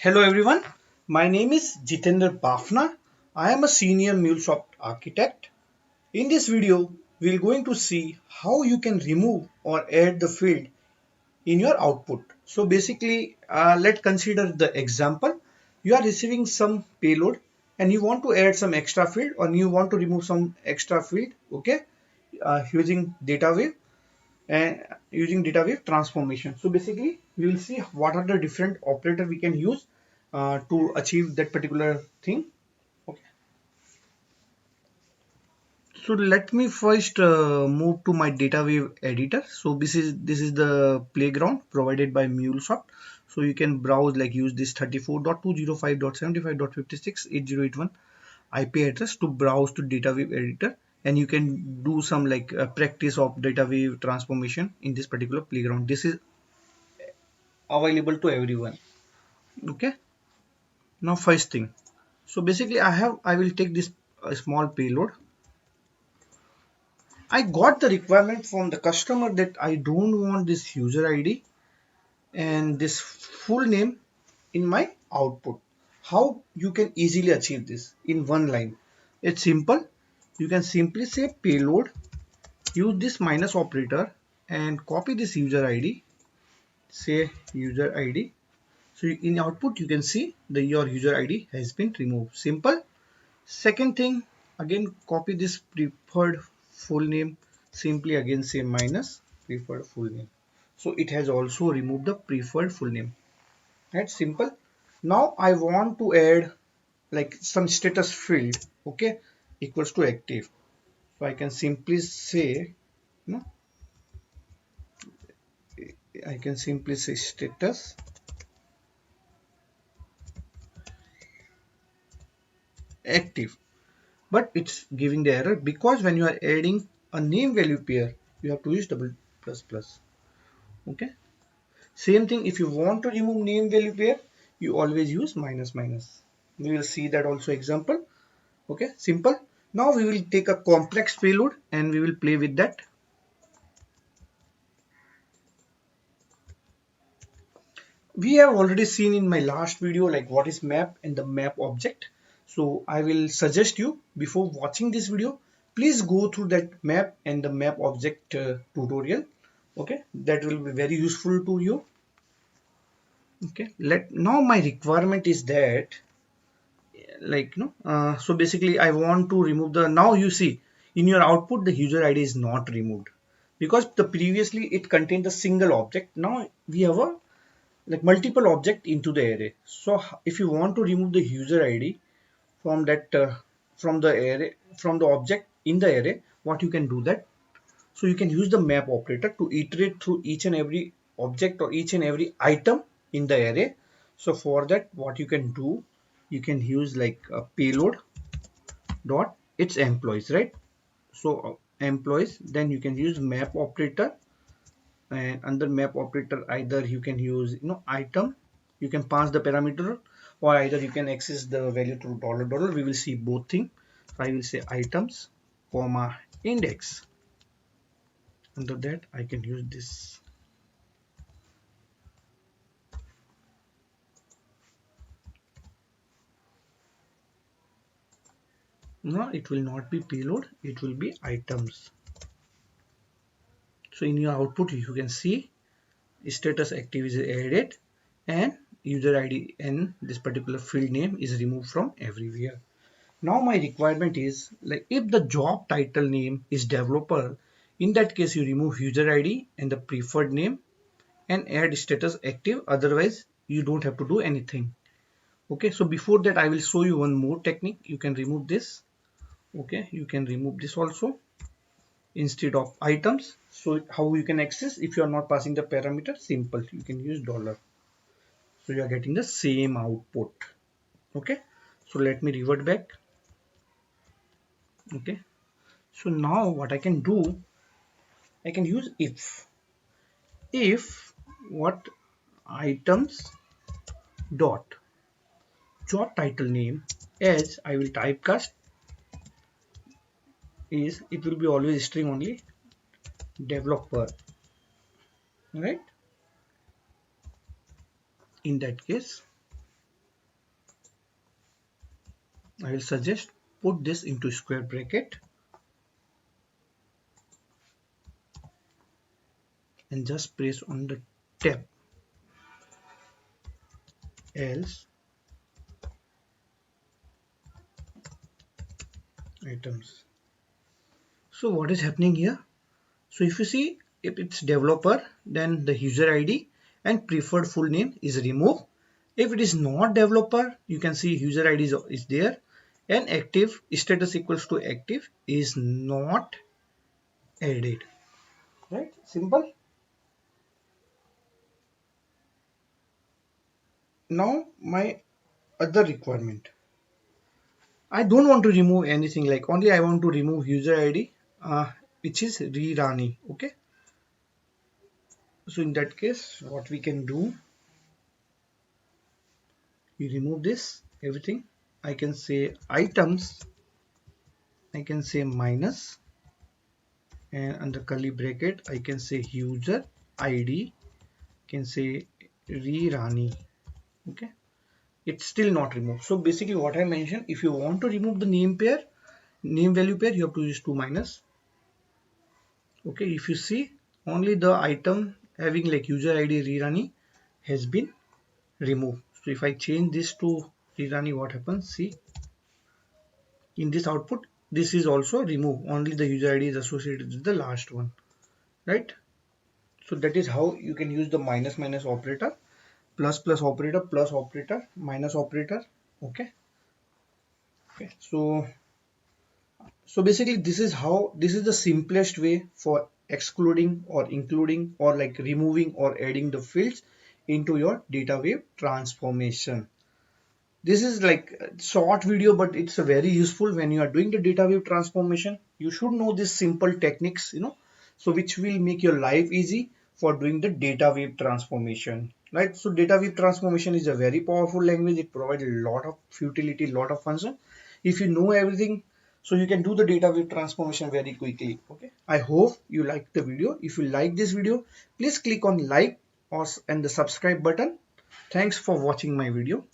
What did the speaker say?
Hello everyone, my name is Jitendra Bafna. I am a senior MuleSoft architect. In this video, we are going to see how you can remove or add the field in your output. So basically, let's consider the example. You are receiving some payload and you want to add some extra field or you want to remove some extra field, okay, using DataWeave and using DataWeave transformation. So basically, we will see what are the different operator we can use to achieve that particular thing. Okay. So let me first move to my DataWeave editor. So this is the playground provided by MuleSoft. So you can browse like use this 34.205.75.56.8081 IP address to browse to DataWeave editor, and you can do some like practice of DataWeave transformation in this particular playground. This is available to everyone. Okay. Now first thing. So basically I will take this small payload. I got the requirement from the customer that I don't want this user ID and this full name in my output. How you can easily achieve this in one line? It's simple. You can simply say payload, use this minus operator and copy this user ID, say user ID. So in output you can see your user ID has been removed. Simple. Second thing, again copy this preferred full name, simply again say minus preferred full name. So it has also removed the preferred full name. That's simple. Now I want to add like some status field, okay, equals to active. So I can simply say, no, I can simply say status active, but it's giving the error because when you are adding a name value pair, you have to use double plus plus. Okay. Same thing, if you want to remove name value pair, you always use minus minus. We will see that also example. Okay, simple. Now we will take a complex payload and we will play with that. We have already seen in my last video like what is map and the map object. So I will suggest you before watching this video, please go through that map and the map object tutorial. Okay, that will be very useful to you. Okay, now my requirement is that like no so basically I want to remove the, now you see in your output the user ID is not removed because the previously it contained a single object. Now we have a like multiple object into the array. So if you want to remove the user ID from that from the array, from the object in the array, what you can do that, so you can use the map operator to iterate through each and every object or each and every item in the array. So for that what you can do, you can use like a payload dot its employees, right? So employees, then you can use map operator, and under map operator either you can use item, you can pass the parameter, or either you can access the value through dollar dollar. We will see both thing. So I will say items comma index. Under that I can use this. No, it will not be payload, it will be items. So in your output you can see status active is added and user ID and this particular field name is removed from everywhere. Now my requirement is like if the job title name is developer, in that case you remove user ID and the preferred name and add status active, otherwise you don't have to do anything. Okay, so before that I will show you one more technique. You can remove this. Okay, you can remove this also instead of items. So how you can access, if you are not passing the parameter, simple, you can use dollar. So you are getting the same output. Okay, so let me revert back. Okay, so now what I can do, I can use if what items dot job title name as I will typecast is, it will be always string only, developer, right? In that case I will suggest put this into square bracket and just press on the tab, else items. So what is happening here? So if you see, if it's developer, then the user ID and preferred full name is removed. If it is not developer, you can see user ID is there, and active status equals to active is not added. Right? Simple. Now my other requirement. I don't want to remove anything, like only I want to remove user ID, which is rerunning. Okay. So in that case, what we can do, we remove this everything. I can say items, I can say minus, and under curly bracket I can say user ID, can say rerunning. Okay, it's still not removed. So basically what I mentioned, if you want to remove the name pair, name value pair, you have to use 2 minus. Okay, if you see, only the item having like user ID rerunning has been removed. So if I change this to rerunning, what happens? See, in this output, this is also removed. Only the user ID is associated with the last one, right? So that is how you can use the minus minus operator, plus plus operator, plus operator, minus operator. Okay. Okay. So basically this is the simplest way for excluding or including or like removing or adding the fields into your DataWeave transformation. This is like a short video, but it's a very useful when you are doing the DataWeave transformation. You should know these simple techniques, so which will make your life easy for doing the DataWeave transformation, right? So DataWeave transformation is a very powerful language. It provides a lot of utility, lot of function. If you know everything, so you can do the DataWeave transformation very quickly. Okay. I hope you like the video. If you like this video, please click on like or and the subscribe button. Thanks for watching my video.